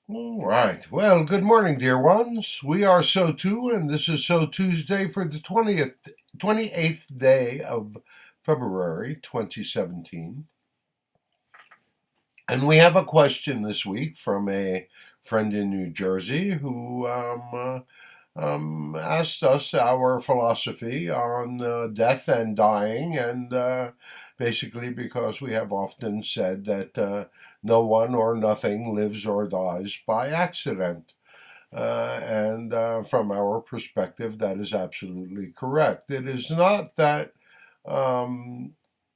All right. Well, good morning, dear ones. We are SOTU, and this is SOTUesday for the 28th day of February 2017. And we have a question this week from a friend in New Jersey who asked us our philosophy on death and dying, and basically because we have often said that no one or nothing lives or dies by accident. And from our perspective, that is absolutely correct. It is not that um,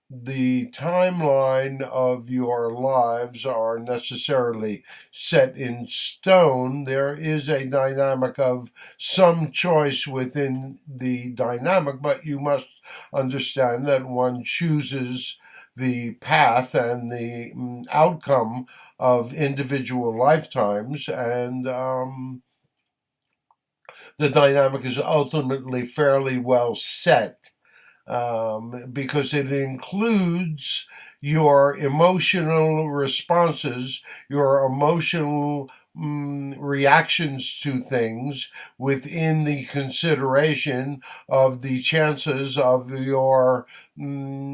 the timeline of your lives are necessarily set in stone. There is a dynamic of some choice within the dynamic, but you must understand that one chooses the path and the outcome of individual lifetimes, and the dynamic is ultimately fairly well set, because it includes your emotional responses, your emotional reactions to things within the consideration of the chances of your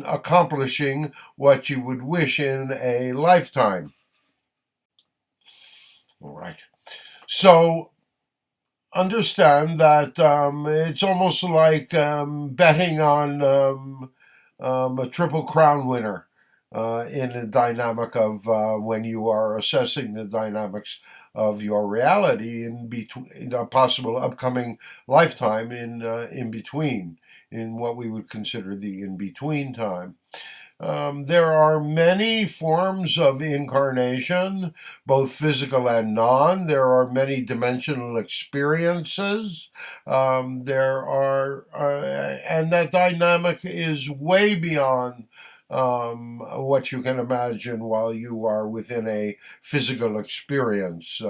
accomplishing what you would wish in a lifetime. All right. So understand that it's almost like betting on a Triple Crown winner in the dynamic of when you are assessing the dynamics of your reality in between a possible upcoming lifetime in between, in what we would consider the in between time. There are many forms of incarnation, both physical and non. There are many dimensional experiences. And that dynamic is way beyond what you can imagine while you are within a physical experience.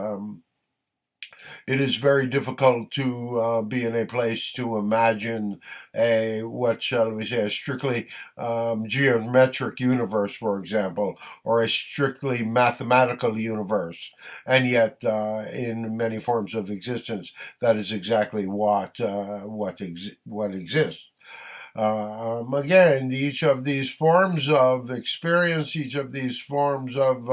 It is very difficult to be in a place to imagine a, what shall we say, a strictly geometric universe, for example, or a strictly mathematical universe. And yet, in many forms of existence, that is exactly what exists. Again, each of these forms of experience, each of these forms of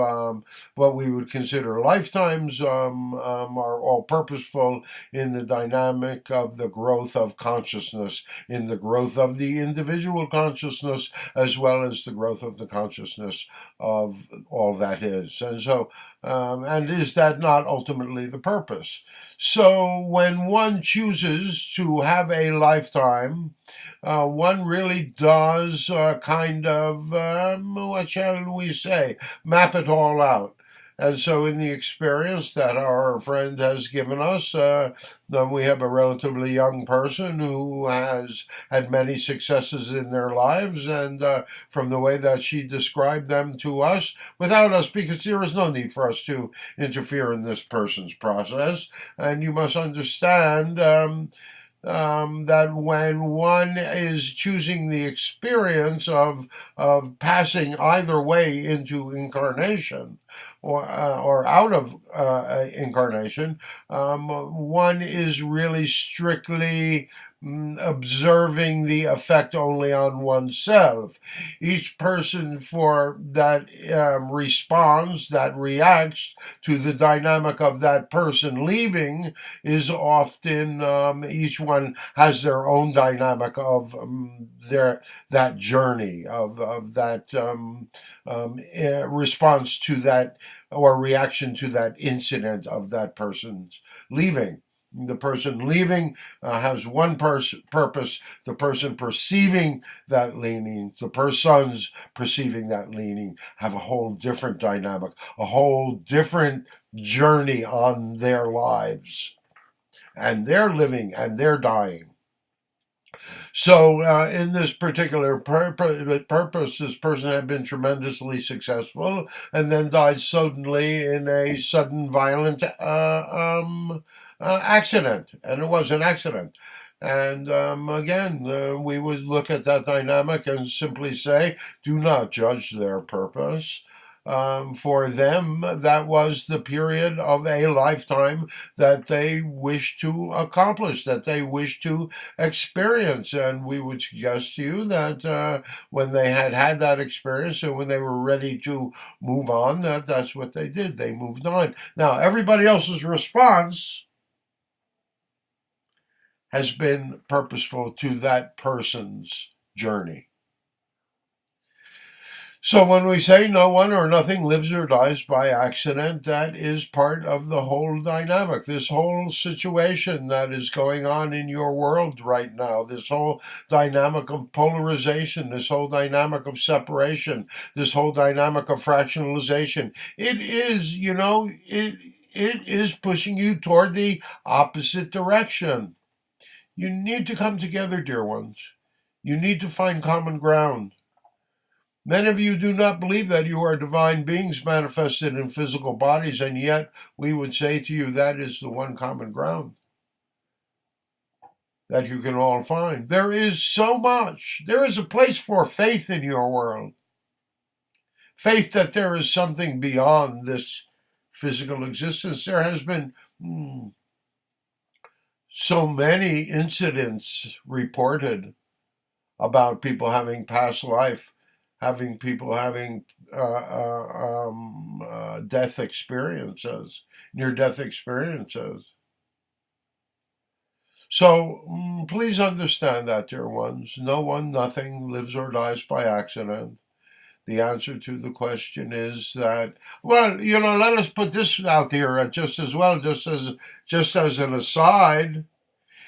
what we would consider lifetimes, are all purposeful in the dynamic of the growth of consciousness, in the growth of the individual consciousness, as well as the growth of the consciousness of all that is. And is that not ultimately the purpose? So, when one chooses to have a lifetime, one really does kind of, what shall we say, map it all out. And so, in the experience that our friend has given us, then we have a relatively young person who has had many successes in their lives, and from the way that she described them to us, without us, because there is no need for us to interfere in this person's process. And you must understand that when one is choosing the experience of passing either way into incarnation, or out of incarnation, one is really strictly observing the effect only on oneself. Each person for that responds, that reacts to the dynamic of that person leaving, is often, each one has their own dynamic of their that journey of that response to that, or reaction to that incident of that person's leaving. The person leaving has one purpose. The person perceiving that leaning, the persons perceiving that leaning, have a whole different dynamic, a whole different journey on their lives, and they're living and they're dying. So, in this particular purpose, this person had been tremendously successful and then died suddenly in a sudden violent accident. And it was an accident. And again, we would look at that dynamic and simply say, do not judge their purpose. For them, that was the period of a lifetime that they wish to accomplish, that they wish to experience. And we would suggest to you that when they had that experience and when they were ready to move on, that's what they did. They moved on. Now, everybody else's response has been purposeful to that person's journey. So when we say no one or nothing lives or dies by accident, that is part of the whole dynamic. This whole situation that is going on in your world right now, this whole dynamic of polarization, this whole dynamic of separation, this whole dynamic of fractionalization, it is, it is pushing you toward the opposite direction. You need to come together, dear ones. You need to find common ground. Many of you do not believe that you are divine beings manifested in physical bodies, and yet we would say to you that is the one common ground that you can all find. There is so much. There is a place for faith in your world. Faith that there is something beyond this physical existence. There has been so many incidents reported about people having past life, having people having death experiences, near-death experiences. So please understand that, dear ones. No one, nothing lives or dies by accident. The answer to the question is that, well, let us put this out here just as well, just as an aside.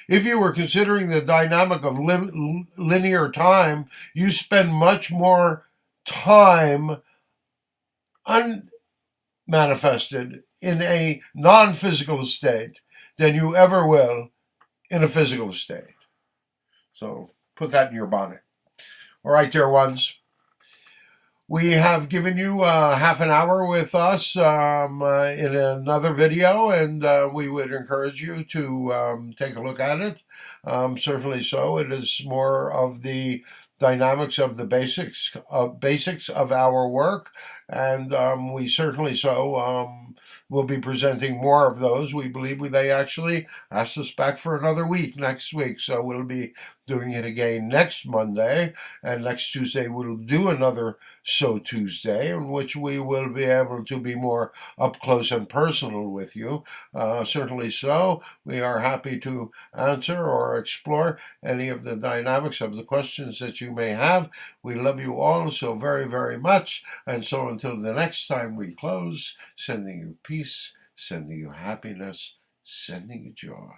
If you were considering the dynamic of linear time, you spend much more time unmanifested in a non-physical state than you ever will in a physical state. So put that in your bonnet. All right, dear ones. We have given you half an hour with us in another video, and we would encourage you to take a look at it. Certainly so. It is more of the dynamics of the basics of our work, and we certainly so will be presenting more of those. We believe they actually asked us back for another week next week, so we'll be doing it again next Monday, and next Tuesday we'll do another SOTUesday, in which we will be able to be more up close and personal with you. Certainly so. We are happy to answer or explore any of the dynamics of the questions that you may have. We love you all so very, very much. And so until the next time we close, sending you peace, sending you happiness, sending you joy.